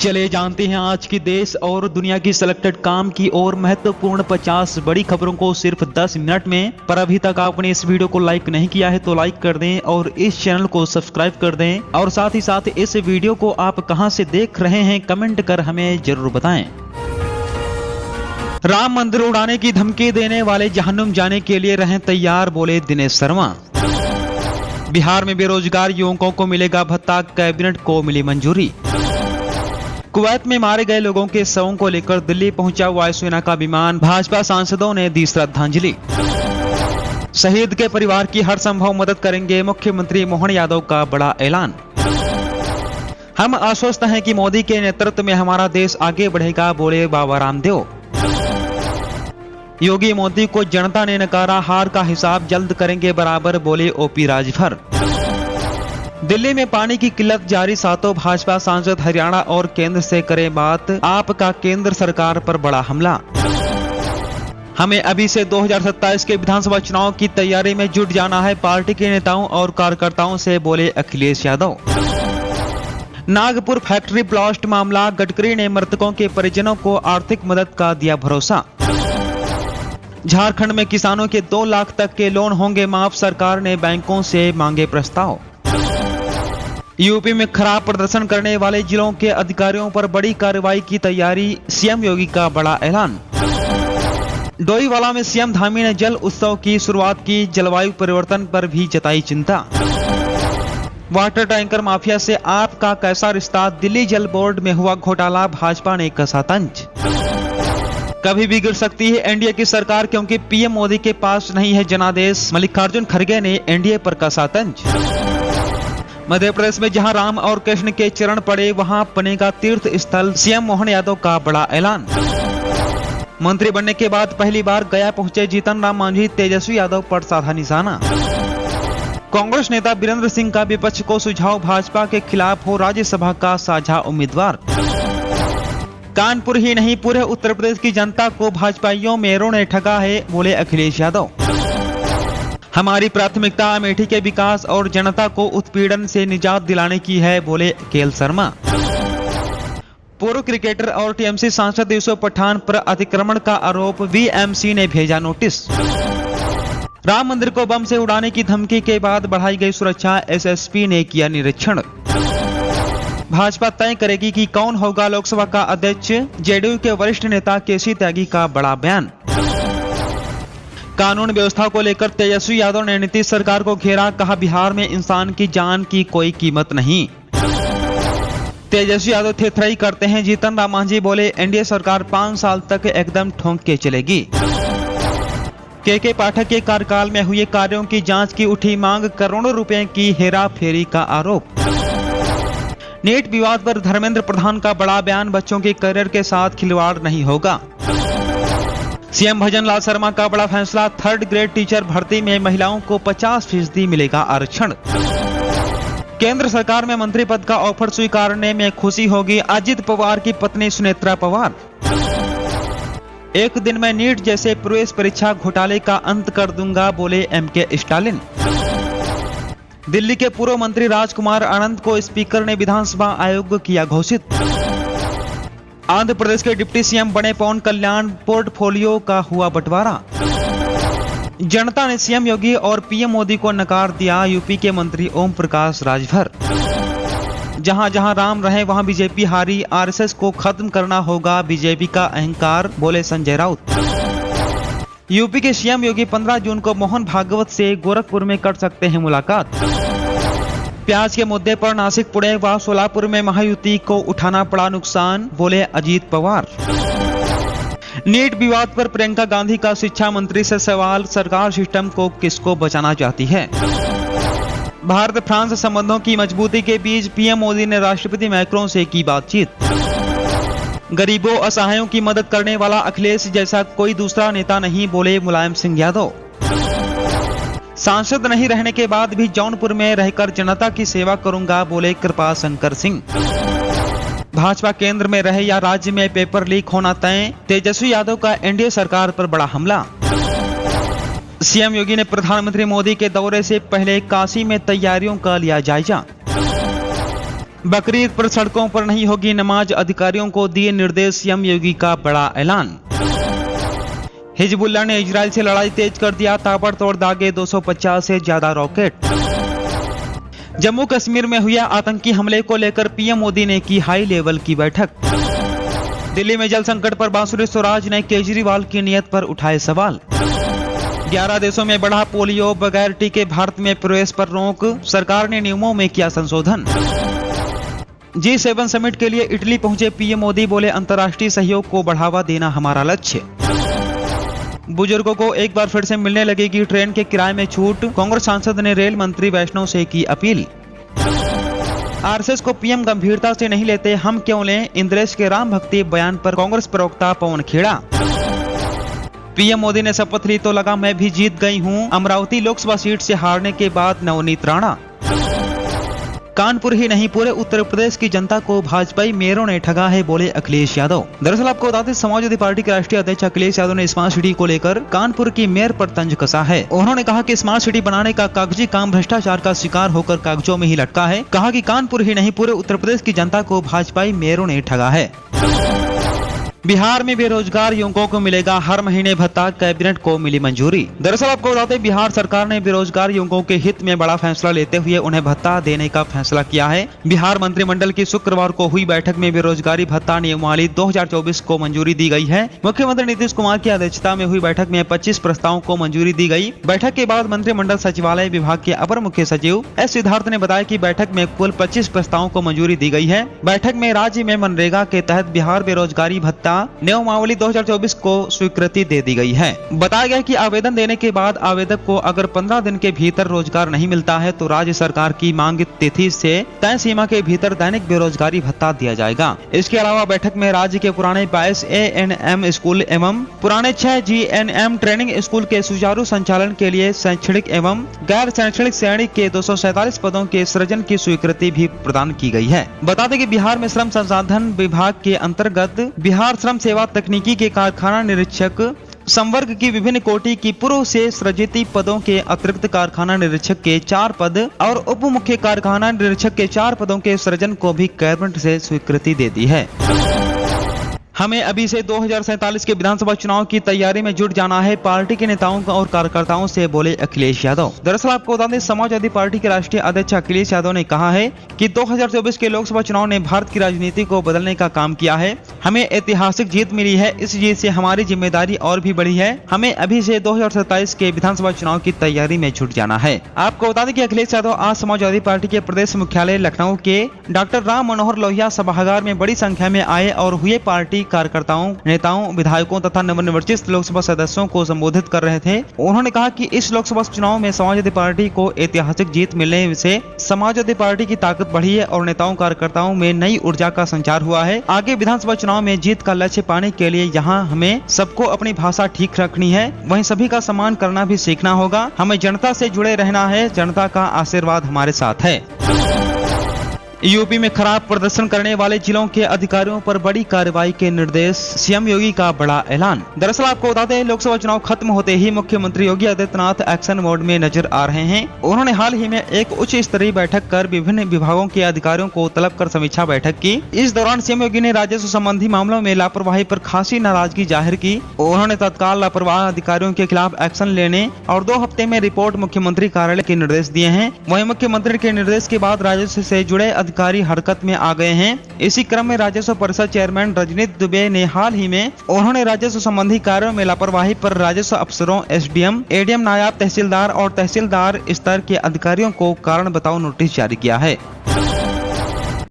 चले जानते हैं आज की देश और दुनिया की सिलेक्टेड काम की और महत्वपूर्ण 50 बड़ी खबरों को सिर्फ 10 मिनट में। पर अभी तक आपने इस वीडियो को लाइक नहीं किया है तो लाइक कर दें और इस चैनल को सब्सक्राइब कर दें और साथ ही साथ इस वीडियो को आप कहां से देख रहे हैं कमेंट कर हमें जरूर बताएं। राम मंदिर उड़ाने की धमकी देने वाले जहन्नुम जाने के लिए रहें तैयार, बोले दिनेश शर्मा। बिहार में बेरोजगार युवकों को मिलेगा भत्ता, कैबिनेट को मिली मंजूरी। कुवैत में मारे गए लोगों के शवों को लेकर दिल्ली पहुंचा वायुसेना का विमान, भाजपा सांसदों ने दी श्रद्धांजलि। शहीद के परिवार की हर संभव मदद करेंगे, मुख्यमंत्री मोहन यादव का बड़ा ऐलान। हम आश्वस्त हैं कि मोदी के नेतृत्व में हमारा देश आगे बढ़ेगा, बोले बाबा रामदेव। योगी मोदी को जनता ने नकारा, हार का हिसाब जल्द करेंगे बराबर, बोले ओपी राजभर। दिल्ली में पानी की किल्लत जारी, सातों भाजपा सांसद हरियाणा और केंद्र से करें बात, आपका केंद्र सरकार पर बड़ा हमला। हमें अभी से 2027 के विधानसभा चुनाव की तैयारी में जुट जाना है, पार्टी के नेताओं और कार्यकर्ताओं से बोले अखिलेश यादव। नागपुर फैक्ट्री ब्लास्ट मामला, गडकरी ने मृतकों के परिजनों को आर्थिक मदद का दिया भरोसा। झारखंड में किसानों के 2 लाख तक के लोन होंगे माफ, सरकार ने बैंकों से मांगे प्रस्ताव। यूपी में खराब प्रदर्शन करने वाले जिलों के अधिकारियों पर बड़ी कार्रवाई की तैयारी, सीएम योगी का बड़ा ऐलान। डोईवाला में सीएम धामी ने जल उत्सव की शुरुआत की, जलवायु परिवर्तन पर भी जताई चिंता। वाटर टैंकर माफिया से आपका कैसा रिश्ता, दिल्ली जल बोर्ड में हुआ घोटाला, भाजपा ने कसा तंज। कभी भी गिर सकती है एनडीए की सरकार क्योंकि पीएम मोदी के पास नहीं है जनादेश, मल्लिकार्जुन खड़गे ने एनडीए पर कसा तंज। मध्य प्रदेश में जहां राम और कृष्ण के चरण पड़े वहां बनेगा तीर्थ स्थल, सीएम मोहन यादव का बड़ा ऐलान। मंत्री बनने के बाद पहली बार गया पहुंचे जीतन राम मांझी, तेजस्वी यादव पर साधा निशाना। कांग्रेस नेता वीरेंद्र सिंह का विपक्ष को सुझाव, भाजपा के खिलाफ हो राज्यसभा का साझा उम्मीदवार। कानपुर ही नहीं पूरे उत्तर प्रदेश की जनता को भाजपाइयों मेरों ने ठगा है, बोले अखिलेश यादव। हमारी प्राथमिकता अमेठी के विकास और जनता को उत्पीड़न से निजात दिलाने की है, बोले केएल शर्मा। पूर्व क्रिकेटर और टीएमसी सांसद यूसुफ पठान पर अतिक्रमण का आरोप, वीएमसी ने भेजा नोटिस। राम मंदिर को बम से उड़ाने की धमकी के बाद बढ़ाई गई सुरक्षा, एसएसपी ने किया निरीक्षण। भाजपा तय करेगी कि कौन होगा लोकसभा का अध्यक्ष, जेडीयू के वरिष्ठ नेता केसी त्यागी का बड़ा बयान। कानून व्यवस्था को लेकर तेजस्वी यादव ने नीतीश सरकार को घेरा, कहा बिहार में इंसान की जान की कोई कीमत नहीं। तेजस्वी यादव थेथराई करते हैं, जीतन राम मांझी बोले एनडीए सरकार 5 साल तक एकदम ठोंक के चलेगी। के पाठक के कार्यकाल में हुए कार्यों की जांच की उठी मांग, करोड़ों रुपए की हेरा फेरी का आरोप। नीट विवाद पर धर्मेंद्र प्रधान का बड़ा बयान, बच्चों के करियर के साथ खिलवाड़ नहीं होगा। सीएम भजन लाल शर्मा का बड़ा फैसला, 3rd ग्रेड टीचर भर्ती में महिलाओं को 50% मिलेगा आरक्षण। केंद्र सरकार में मंत्री पद का ऑफर स्वीकारने में खुशी होगी अजित पवार की पत्नी सुनेत्रा पवार। एक दिन में नीट जैसे प्रवेश परीक्षा घोटाले का अंत कर दूंगा, बोले एमके स्टालिन। दिल्ली के पूर्व मंत्री राजकुमार आनंद को स्पीकर ने विधानसभा आयोग किया घोषित। आंध्र प्रदेश के डिप्टी सीएम बने पवन कल्याण, पोर्टफोलियो का हुआ बंटवारा। जनता ने सीएम योगी और पीएम मोदी को नकार दिया, यूपी के मंत्री ओम प्रकाश राजभर। जहां जहां राम रहे वहां बीजेपी हारी, आरएसएस को खत्म करना होगा बीजेपी का अहंकार, बोले संजय राउत। यूपी के सीएम योगी 15 जून को मोहन भागवत से गोरखपुर में कर सकते हैं मुलाकात। प्याज के मुद्दे पर नासिक, पुणे व सोलापुर में महायुति को उठाना पड़ा नुकसान, बोले अजीत पवार। नीट विवाद पर प्रियंका गांधी का शिक्षा मंत्री से सवाल, सरकार सिस्टम को किसको बचाना चाहती है। भारत फ्रांस संबंधों की मजबूती के बीच पीएम मोदी ने राष्ट्रपति मैक्रों से की बातचीत। गरीबों असहायों की मदद करने वाला अखिलेश जैसा कोई दूसरा नेता नहीं, बोले मुलायम सिंह यादव। सांसद नहीं रहने के बाद भी जौनपुर में रहकर जनता की सेवा करूंगा, बोले कृपा शंकर सिंह। भाजपा केंद्र में रहे या राज्य में पेपर लीक होना तय, तेजस्वी यादव का एनडीए सरकार पर बड़ा हमला। सीएम योगी ने प्रधानमंत्री मोदी के दौरे से पहले काशी में तैयारियों का लिया जायजा। बकरीद पर सड़कों पर नहीं होगी नमाज, अधिकारियों को दिए निर्देश, सीएम योगी का बड़ा ऐलान। हिजबुल्लाह ने इजराइल से लड़ाई तेज कर दिया, ताबड़तोड़ दागे 250 से ज्यादा रॉकेट। जम्मू कश्मीर में हुए आतंकी हमले को लेकर पीएम मोदी ने की हाई लेवल की बैठक। दिल्ली में जल संकट पर बांसुरी स्वराज ने केजरीवाल की नीयत पर उठाए सवाल। 11 देशों में बढ़ा पोलियो, बगैर टीके भारत में प्रवेश पर रोक, सरकार ने नियमों में किया संशोधन। G7 समिट के लिए इटली पहुंचे पीएम मोदी, बोले अंतर्राष्ट्रीय सहयोग को बढ़ावा देना हमारा लक्ष्य। बुजुर्गों को एक बार फिर से मिलने लगेगी ट्रेन के किराए में छूट, कांग्रेस सांसद ने रेल मंत्री वैष्णव से की अपील। आरएसएस को पीएम गंभीरता से नहीं लेते, हम क्यों लें, इंद्रेश के राम भक्ति बयान पर कांग्रेस प्रवक्ता पवन खेड़ा। पीएम मोदी ने शपथ ली तो लगा मैं भी जीत गई हूं, अमरावती लोकसभा सीट से हारने के बाद नवनीत राणा। कानपुर ही नहीं पूरे उत्तर प्रदेश की जनता को भाजपाई मेयरों ने ठगा है, बोले अखिलेश यादव। दरअसल आपको बता दें, समाजवादी पार्टी के राष्ट्रीय अध्यक्ष अखिलेश यादव ने स्मार्ट सिटी को लेकर कानपुर की मेयर पर तंज कसा है। उन्होंने कहा कि स्मार्ट सिटी बनाने का कागजी काम भ्रष्टाचार का शिकार होकर कागजों में ही लटका है। कहा कि कानपुर ही नहीं पूरे उत्तर प्रदेश की जनता को भाजपाई मेयरों ने ठगा है। बिहार में बेरोजगार युवकों को मिलेगा हर महीने भत्ता, कैबिनेट को मिली मंजूरी। दरअसल आपको बताते बिहार सरकार ने बेरोजगार युवकों के हित में बड़ा फैसला लेते हुए उन्हें भत्ता देने का फैसला किया है। बिहार मंत्रिमंडल की शुक्रवार को हुई बैठक में बेरोजगारी भत्ता नियमावली 2024 को मंजूरी दी गई है। मुख्यमंत्री नीतीश कुमार की अध्यक्षता में हुई बैठक में 25 प्रस्तावों को मंजूरी दी गई। बैठक के बाद मंत्रिमंडल सचिवालय विभाग के अपर मुख्य सचिव एस सिद्धार्थ ने बताया कि बैठक में कुल 25 प्रस्तावों को मंजूरी दी गई है। बैठक में राज्य में मनरेगा के तहत बिहार बेरोजगारी भत्ता नियमावली 2024 को स्वीकृति दे दी गई है। बताया गया कि आवेदन देने के बाद आवेदक को अगर 15 दिन के भीतर रोजगार नहीं मिलता है तो राज्य सरकार की मांग तिथि से तय सीमा के भीतर दैनिक बेरोजगारी भत्ता दिया जाएगा। इसके अलावा बैठक में राज्य के पुराने 22 ANM स्कूल एवं पुराने 6 GNM ट्रेनिंग स्कूल के सुचारू संचालन के लिए शैक्षणिक एवं गैर शैक्षणिक श्रेणी के 247 पदों के सृजन की स्वीकृति भी प्रदान की गई है। बता दें कि बिहार में श्रम संसाधन विभाग के अंतर्गत बिहार श्रम सेवा तकनीकी के कारखाना निरीक्षक संवर्ग की विभिन्न कोटि की पूर्व से सृजित पदों के अतिरिक्त कारखाना निरीक्षक के 4 पद और उप मुख्य कारखाना निरीक्षक के 4 पदों के सृजन को भी कैबिनेट से स्वीकृति दे दी है। हमें अभी से 2047 के विधानसभा चुनाव की तैयारी में जुट जाना है, पार्टी के नेताओं और कार्यकर्ताओं से बोले अखिलेश यादव। दरअसल आपको बता दें, समाजवादी पार्टी के राष्ट्रीय अध्यक्ष अखिलेश यादव ने कहा है कि 2024 के लोकसभा चुनाव ने भारत की राजनीति को बदलने का काम किया है। हमें ऐतिहासिक जीत मिली है, इस जीत से हमारी जिम्मेदारी और भी बढ़ी है। हमें अभी से 2027 के विधानसभा चुनाव की तैयारी में जुट जाना है। आपको बता दें कि अखिलेश यादव आज समाजवादी पार्टी के प्रदेश मुख्यालय लखनऊ के डॉक्टर राम मनोहर लोहिया सभागार में बड़ी संख्या में आए और हुए पार्टी कार्यकर्ताओं, नेताओं, विधायकों तथा नवनिर्वाचित लोकसभा सदस्यों को संबोधित कर रहे थे। उन्होंने कहा कि इस लोकसभा चुनाव में समाजवादी पार्टी को ऐतिहासिक जीत मिलने से समाजवादी पार्टी की ताकत बढ़ी है और नेताओं कार्यकर्ताओं में नई ऊर्जा का संचार हुआ है। आगे विधानसभा चुनाव में जीत का लक्ष्य पाने के लिए यहाँ हमें सबको अपनी भाषा ठीक रखनी है, वहीं सभी का सम्मान करना भी सीखना होगा। हमें जनता से जुड़े रहना है, जनता का आशीर्वाद हमारे साथ है। यूपी में खराब प्रदर्शन करने वाले जिलों के अधिकारियों पर बड़ी कार्रवाई के निर्देश, सीएम योगी का बड़ा ऐलान। दरअसल आपको बता दें, लोकसभा चुनाव खत्म होते ही मुख्यमंत्री योगी आदित्यनाथ एक्शन मोड में नजर आ रहे हैं। उन्होंने हाल ही में एक उच्च स्तरीय बैठक कर विभिन्न विभागों के अधिकारियों को तलब कर समीक्षा बैठक की। इस दौरान सीएम योगी ने राजस्व संबंधी मामलों में लापरवाही पर खासी नाराजगी जाहिर की। उन्होंने तत्काल लापरवाह अधिकारियों के खिलाफ एक्शन लेने और 2 हफ्ते में रिपोर्ट मुख्यमंत्री कार्यालय के निर्देश दिए हैं। वहीं मुख्यमंत्री के निर्देश के बाद राजस्व से जुड़े अधिकारी हरकत में आ गए हैं। इसी क्रम में राजस्व परिषद चेयरमैन रजनीत दुबे ने हाल ही में उन्होंने राजस्व संबंधी कार्यों में लापरवाही पर राजस्व अफसरों, SDM, ADM, नायब तहसीलदार और तहसीलदार स्तर के अधिकारियों को कारण बताओ नोटिस जारी किया है।